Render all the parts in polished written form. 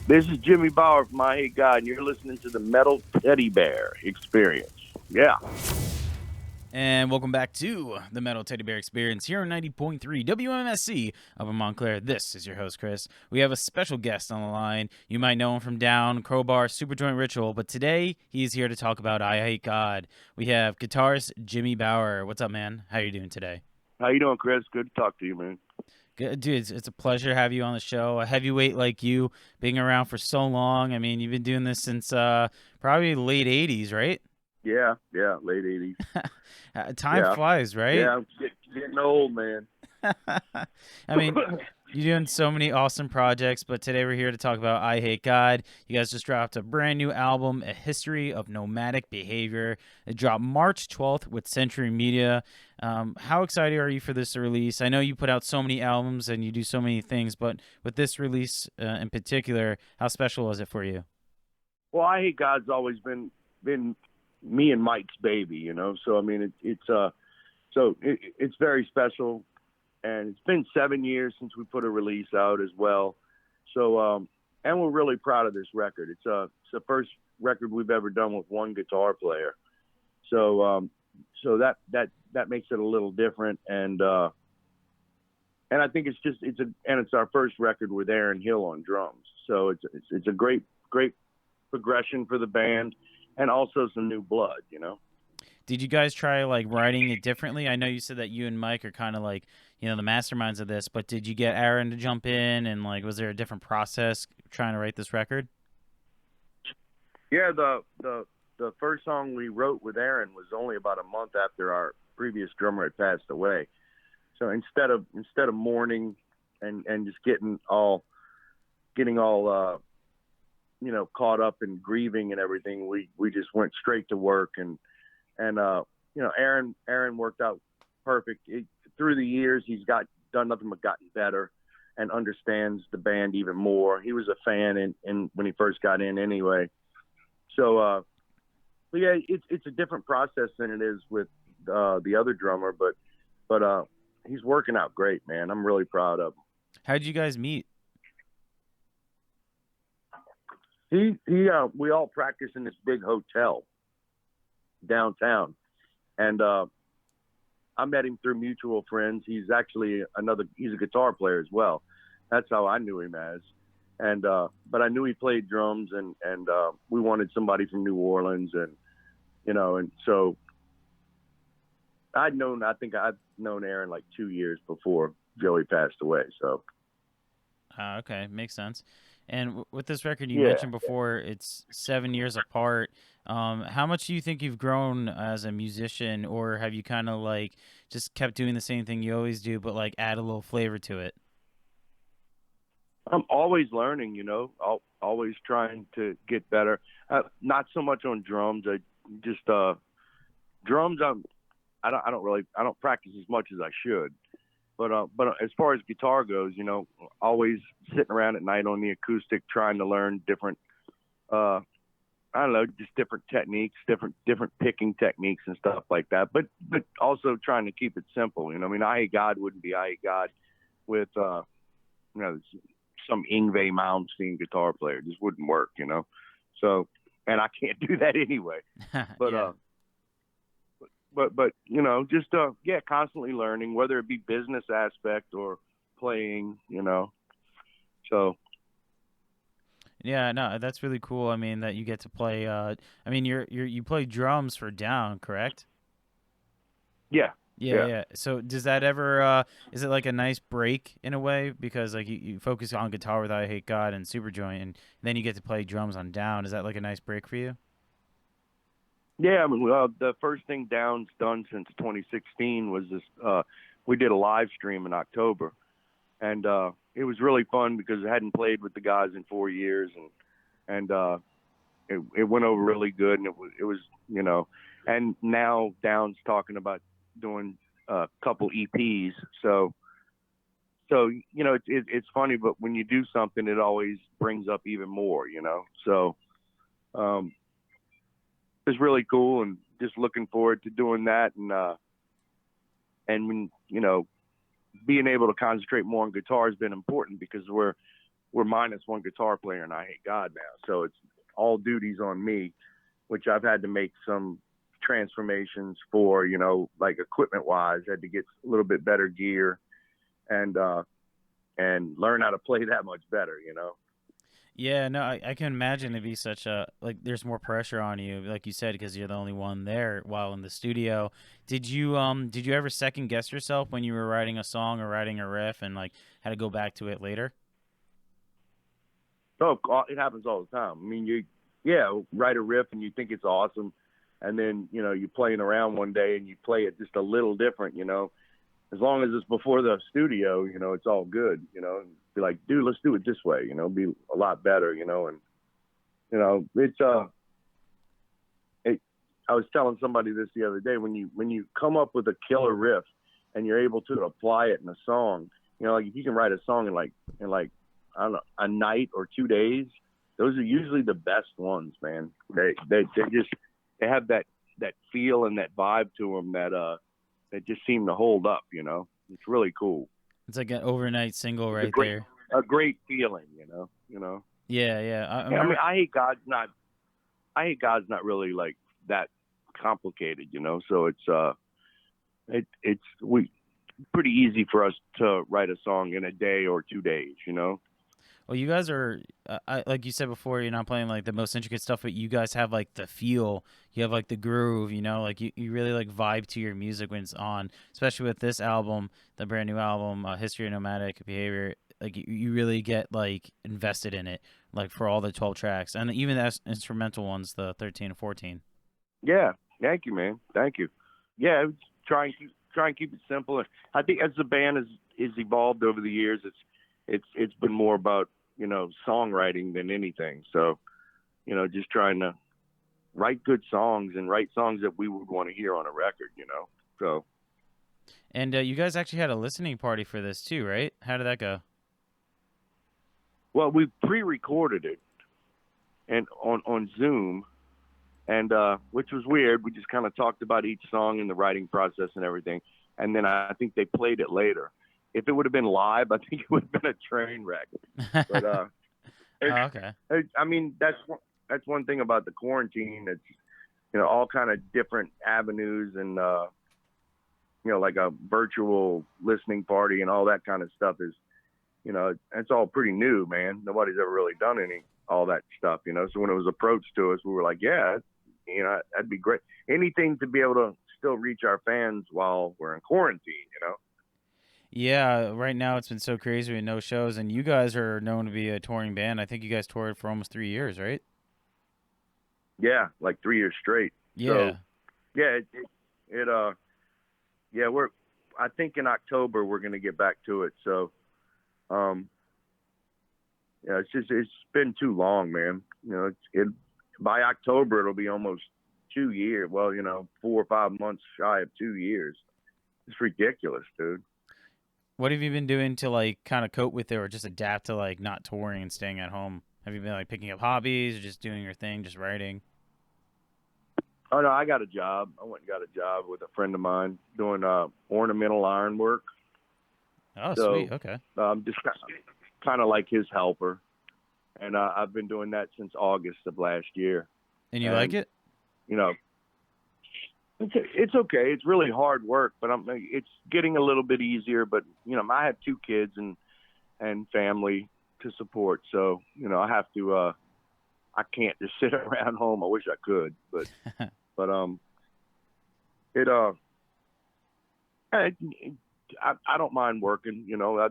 This is Jimmy Bower from Eyehategod, and you're listening to the Metal Teddy Bear Experience. Yeah. And welcome back to the Metal Teddy Bear Experience here on 90.3 WMSC up in Montclair. This is your host, Chris. We have a special guest on the line. You might know him from Down, Crowbar, Superjoint Ritual, but today he's here to talk about Eyehategod. We have guitarist Jimmy Bower. What's up, man? How are you doing today? How you doing, Chris? Good to talk to you, man. Good, dude, it's a pleasure to have you on the show. A heavyweight like you, being around for so long. I mean, you've been doing this since probably late 80s, right? Yeah, late 80s. Time flies, right? Yeah, I'm getting old, man. I mean, you're doing so many awesome projects, but today we're here to talk about Eyehategod. You guys just dropped a brand new album, A History of Nomadic Behavior. It dropped March 12th with Century Media. How excited are you for this release? I know you put out so many albums and you do so many things, but with this release in particular, how special was it for you? Well, Eyehategod's always been me and Mike's baby, you know. So I mean, it's very special, and it's been 7 years since we put a release out as well. So and we're really proud of this record. It's the first record we've ever done with one guitar player. So that makes it a little different, and I think it's our first record with Aaron Hill on drums. So it's a great progression for the band, and also some new blood, you know. Did you guys try like writing it differently? I know you said that you and Mike are kind of like, you know, the masterminds of this, but did you get Aaron to jump in, and like, was there a different process trying to write this record? Yeah, the first song we wrote with Aaron was only about a month after our previous drummer had passed away. So instead of mourning and just getting all you know, caught up in grieving and everything, we just went straight to work, and you know, Aaron worked out perfect. Through the years, he's done nothing but gotten better and understands the band even more. He was a fan in when he first got in anyway. So but yeah, it's a different process than it is with the other drummer, but he's working out great, man. I'm really proud of him. How did you guys meet? We all practice in this big hotel downtown, and I met him through mutual friends. He's actually he's a guitar player as well. That's how I knew him as, and but I knew he played drums, and we wanted somebody from New Orleans, and you know, and so I think I'd known Aaron like 2 years before Joey passed away. So okay, makes sense. And with this record, you mentioned before, it's 7 years apart. How much do you think you've grown as a musician, or have you kind of like just kept doing the same thing you always do, but like add a little flavor to it? I'm always learning, you know, always trying to get better. Not so much on drums. I just drums. I don't practice as much as I should. But as far as guitar goes, you know, always sitting around at night on the acoustic, trying to learn different, I don't know, just different techniques, different picking techniques and stuff like that. But also trying to keep it simple. You know, I mean, Eyehategod wouldn't be Eyehategod with, you know, some Yngwie Malmsteen guitar player. It just wouldn't work, you know. So, and I can't do that anyway. But Yeah. But you know, just constantly learning, whether it be business aspect or playing, you know. So Yeah, no, that's really cool. I mean, that you get to play. I mean, you play drums for Down, correct? yeah. Yeah. So does that ever? Is it like a nice break in a way, because like you focus on guitar with Eyehategod and Superjoint, and then you get to play drums on Down? Is that like a nice break for you? Yeah, I mean, the first thing Down's done since 2016 was this. We did a live stream in October, and it was really fun because I hadn't played with the guys in 4 years, and it went over really good, and it was you know, and now Down's talking about doing a couple EPs, so you know, it's funny, but when you do something, it always brings up even more, you know, so. It's really cool, and just looking forward to doing that, and you know, being able to concentrate more on guitar has been important, because we're we're minus one guitar player in I Hate God now. So it's all duties on me, which I've had to make some transformations for, you know, like equipment wise. Had to get a little bit better gear and learn how to play that much better, you know. Yeah, no, I can imagine it'd be such a like. There's more pressure on you, like you said, because you're the only one there while in the studio. Did you ever second guess yourself when you were writing a song or writing a riff and like had to go back to it later? So it happens all the time. I mean, write a riff and you think it's awesome, and then, you know, you're playing around one day and you play it just a little different, you know. As long as it's before the studio, you know, it's all good, you know. Be like, dude, let's do it this way, you know, be a lot better, you know. And, you know, I was telling somebody this the other day, when you come up with a killer riff and you're able to apply it in a song, you know, like if you can write a song in like I don't know, a night or 2 days, those are usually the best ones, man. They have that feel and that vibe to them that just seem to hold up, you know. It's really cool. It's like an overnight single right there. A great feeling, you know. You know. Yeah, yeah. I mean, I Hate God's not really like that complicated, you know. So it's pretty easy for us to write a song in a day or 2 days, you know. Well, you guys are, like you said before, you're not playing like the most intricate stuff, but you guys have like the feel. You have like the groove, you know, like you really like vibe to your music when it's on, especially with this album, the brand new album, History of Nomadic Behavior. Like you really get like invested in it, like for all the 12 tracks and even the instrumental ones, the 13 and 14. Yeah. Thank you, man. Thank you. Yeah. Try and keep it simple. I think as the band is evolved over the years, it's been more about, you know, songwriting than anything. So, you know, just trying to write good songs and write songs that we would want to hear on a record, you know. So. And you guys actually had a listening party for this too, right? How did that go? Well, we pre-recorded it and on Zoom, and which was weird. We just kind of talked about each song and the writing process and everything. And then I think they played it later. If it would have been live, I think it would have been a train wreck. But okay. I mean, that's one thing about the quarantine. It's, you know, all kind of different avenues and you know, like a virtual listening party and all that kind of stuff is, you know, it's all pretty new, man. Nobody's ever really done all that stuff, you know. So when it was approached to us, we were like, yeah, you know, that'd be great. Anything to be able to still reach our fans while we're in quarantine, you know. Yeah, right now it's been so crazy with no shows, and you guys are known to be a touring band. I think you guys toured for almost 3 years, right? Yeah, like 3 years straight. Yeah. So, yeah, yeah, I think in October we're gonna get back to it. So, yeah, it's been too long, man. You know, by October it'll be almost 2 years. Well, you know, 4 or 5 months shy of 2 years. It's ridiculous, dude. What have you been doing to like kind of cope with it or just adapt to like not touring and staying at home? Have you been like picking up hobbies or just doing your thing, just writing? Oh no, I got a job. I went and got a job with a friend of mine doing ornamental ironwork. Oh, So, sweet. Okay. Just kind of like his helper, and I've been doing that since August of last year. And you like it? You know, it's okay. It's really hard work, but it's getting a little bit easier. But you know, I have 2 kids and family to support, so you know, I have to. I can't just sit around home. I wish I could, but I don't mind working. You know, I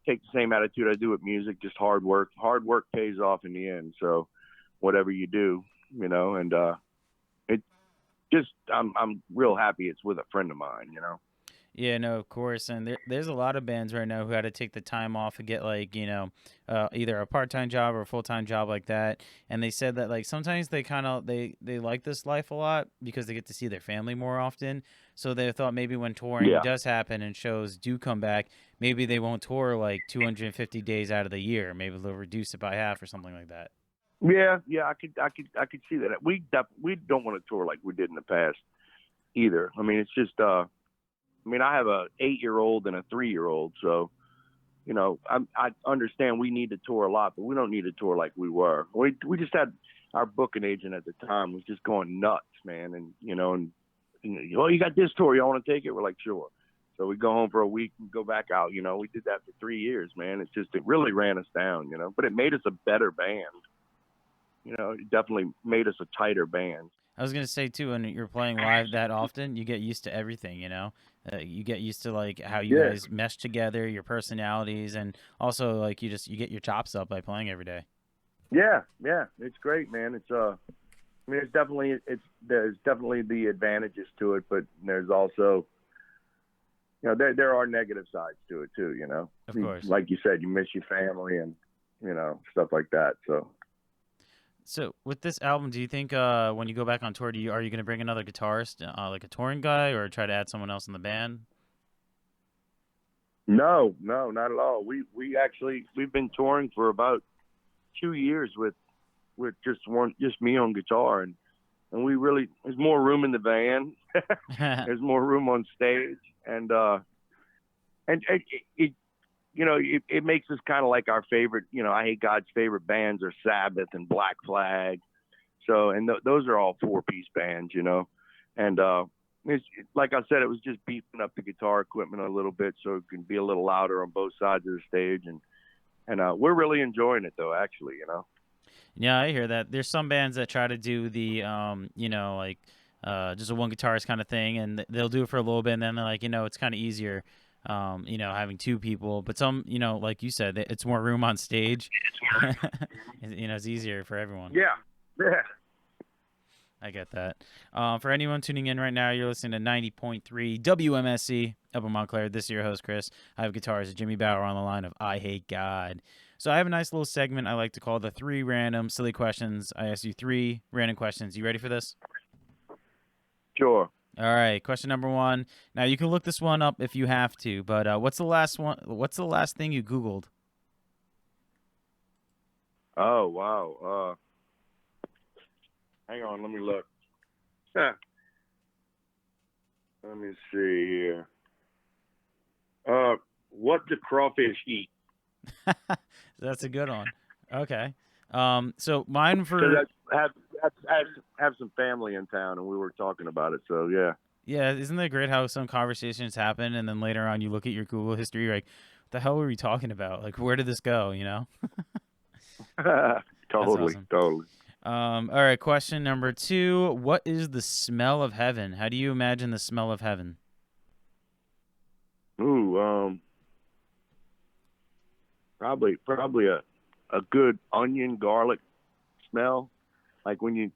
take the same attitude I do with music, just hard work. Hard work pays off in the end. So whatever you do, you know, and it just I'm real happy it's with a friend of mine, you know. Yeah, no, of course. And there's a lot of bands right now who had to take the time off and get like, you know, either a part-time job or a full-time job like that. And they said that like sometimes they kind of they like this life a lot because they get to see their family more often. So they thought maybe when touring does happen and shows do come back, maybe they won't tour like 250 days out of the year. Maybe they'll reduce it by half or something like that. Yeah, I could see that. We don't want to tour like we did in the past either. I mean, it's just I mean, I have a 8-year-old and a 3-year-old, so I understand we need to tour a lot, but we don't need to tour like we were. We just had our booking agent at the time was just going nuts, man. And, oh, you got this tour, you want to take it? We're like, sure. So we go home for a week and go back out. We did that for 3 years, man. It really ran us down, but it made us a better band. It definitely made us a tighter band. I was going to say, too, when you're playing live that often, you get used to everything, you get used to, like, how you guys mesh together, your personalities, and also, like, you get your chops up by playing every day. Yeah, it's great, man. There's definitely the advantages to it, but there's also, there are negative sides to it too. Of course, like you said, you miss your family and stuff like that. So with this album, do you think when you go back on tour, are you going to bring another guitarist, like a touring guy, or try to add someone else in the band? No, not at all. We've been touring for about 2 years with just me on guitar, and there's more room in the van. There's more room on stage, and it makes us kind of like our favorite. Eyehategod favorite bands are Sabbath and Black Flag. So, and those are all 4-piece bands, and it's, like I said, it was just beefing up the guitar equipment a little bit so it can be a little louder on both sides of the stage, and we're really enjoying it though, actually. Yeah, I hear that. There's some bands that try to do the, just a one guitarist kind of thing, and they'll do it for a little bit, and then they're like, it's kind of easier, having 2 people. But some, like you said, it's more room on stage. It's easier for everyone. Yeah. I get that. For anyone tuning in right now, you're listening to 90.3 WMSC up in Montclair. This is your host, Chris. I have guitarist Jimmy Bower on the line of Eyehategod. So I have a nice little segment I like to call the 3 random silly questions. I ask you 3 random questions. You ready for this? Sure. All right. Question number 1. Now you can look this one up if you have to, but what's the last thing you Googled? Oh, wow. Hang on, let me look. Let me see here. What do crawfish eat? That's a good one. Okay. So mine for have some family in town, and we were talking about it. So yeah. Yeah, isn't that great how some conversations happen, and then later on you look at your Google history, you're like, what the hell were we talking about? Like, where did this go? Totally. All right, question number 2. What is the smell of heaven? How do you imagine the smell of heaven? Ooh, probably a good onion garlic smell. Like when you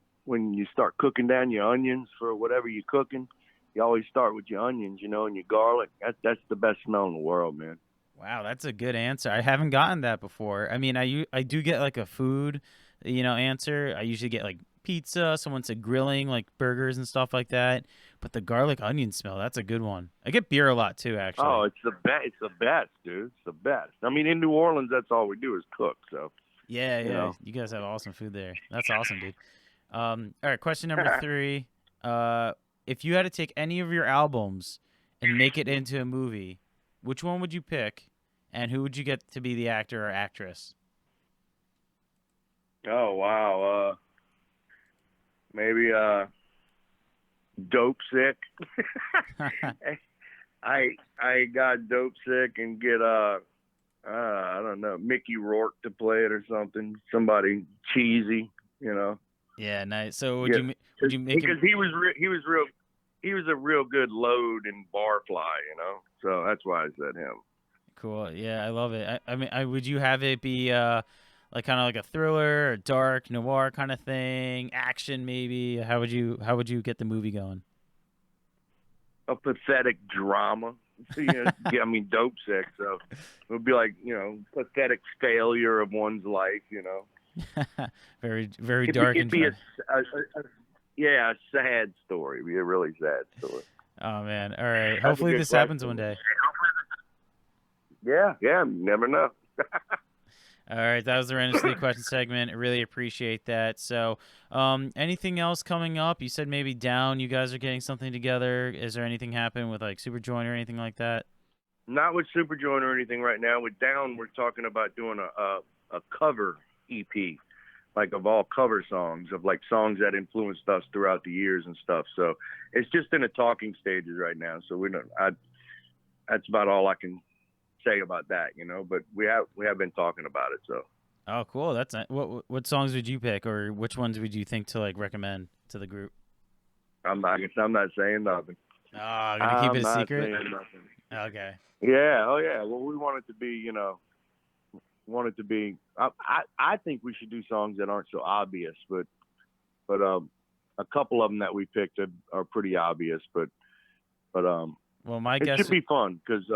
start cooking down your onions for whatever you're cooking, you always start with your onions, and your garlic. That's the best smell in the world, man. Wow, that's a good answer. I haven't gotten that before. I mean, I do get like a food, answer. I usually get like pizza. Someone said grilling, like burgers and stuff like that. But the garlic onion smell, that's a good one. I get beer a lot too, actually. Oh, it's the best. It's the best, dude. It's the best. I mean, in New Orleans, that's all we do is cook. So. Yeah. You guys have awesome food there. That's awesome, dude. All right, question number 3. If you had to take any of your albums and make it into a movie, which one would you pick, and who would you get to be the actor or actress? Oh, wow. Maybe Dope Sick. I got Dope Sick and get I don't know, Mickey Rourke to play it or something. Somebody cheesy, Yeah, nice. So would you make because he was a real good load and barfly, So that's why I said him. Cool. Yeah, I love it. I mean, would you have it be like kind of like a thriller or dark noir kind of thing, action maybe? How would you get the movie going? A pathetic drama. I mean, Dope Sick. So it would be like, pathetic failure of one's life, Very, very dark. It'd be a sad story. It'd be a really sad story. Oh man! All right. Hopefully this happens one day. Yeah. Never know. All right, that was the Random Silly Question segment. I really appreciate that. So, anything else coming up? You said maybe Down. You guys are getting something together. Is there anything happening with like Superjoint or anything like that? Not with Superjoint or anything right now. With Down, we're talking about doing a cover EP, like of all cover songs of like songs that influenced us throughout the years and stuff. So it's just in the talking stages right now. So we don't. That's about all I can say about that, you know. But we have been talking about it. So. Oh, cool. That's what songs would you pick, or which ones would you think to like recommend to the group? I'm not saying nothing. Oh, gonna keep it a secret. Saying nothing. Okay. Yeah. Oh yeah. Well, we want it to be, you know, I think we should do songs that aren't so obvious, but a couple of them that we picked are pretty obvious, but well, my guess it should be fun because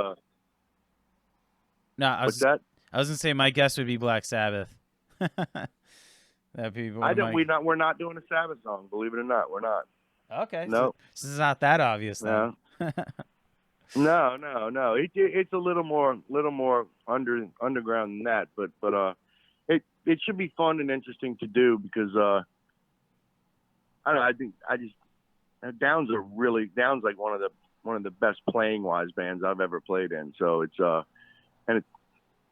no, what's that? I was gonna say my guess would be Black Sabbath. That'd be we're not doing a Sabbath song, believe it or not. We're not. Okay. No. So it's not that obvious then. No. It's a little more underground than that, but it should be fun and interesting to do because I don't know. Down's like one of the best playing wise bands I've ever played in. So it's and it'd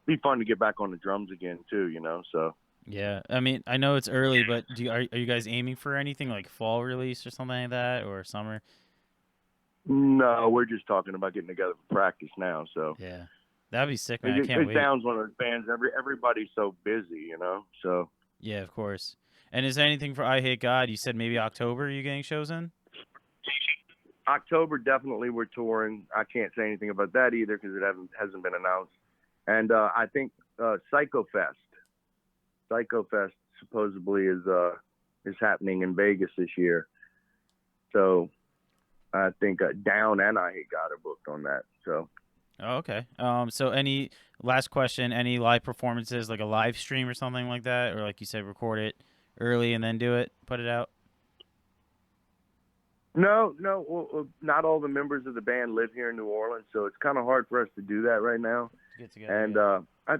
be fun to get back on the drums again too, you know. So yeah, I mean, I know it's early, but are you guys aiming for anything like fall release or something like that, or summer? No, we're just talking about getting together for practice now. So yeah, that'd be sick, man. I can't wait. Down's one of those bands. Everybody's so busy, you know. So yeah, of course. And is there anything for I Hate God? You said maybe October. Are you getting shows in? October, definitely we're touring. I can't say anything about that either because it hasn't been announced. And I think Psycho Fest supposedly is happening in Vegas this year. So I think Down and I Hate God are booked on that. So. Oh, okay. So any last question? Any live performances, like a live stream or something like that, or like you said, record it early and then put it out? No. Well, not all the members of the band live here in New Orleans, so it's kind of hard for us to do that right now. Get together. And I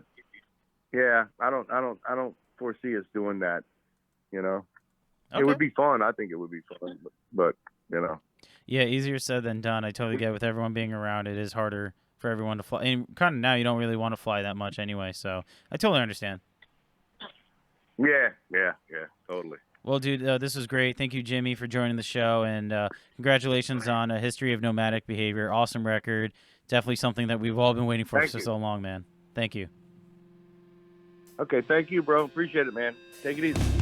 don't foresee us doing that. You know, okay. It would be fun. I think it would be fun, but you know. Yeah, easier said than done. I totally get it. With everyone being around, it is harder for everyone to fly. And kind of now you don't really want to fly that much anyway, so I totally understand. Yeah, totally. Well, dude, this was great. Thank you, Jimmy, for joining the show, and congratulations on A History of Nomadic Behavior. Awesome record. Definitely something that we've all been waiting for so long, man. Thank you. Okay, thank you, bro. Appreciate it, man. Take it easy.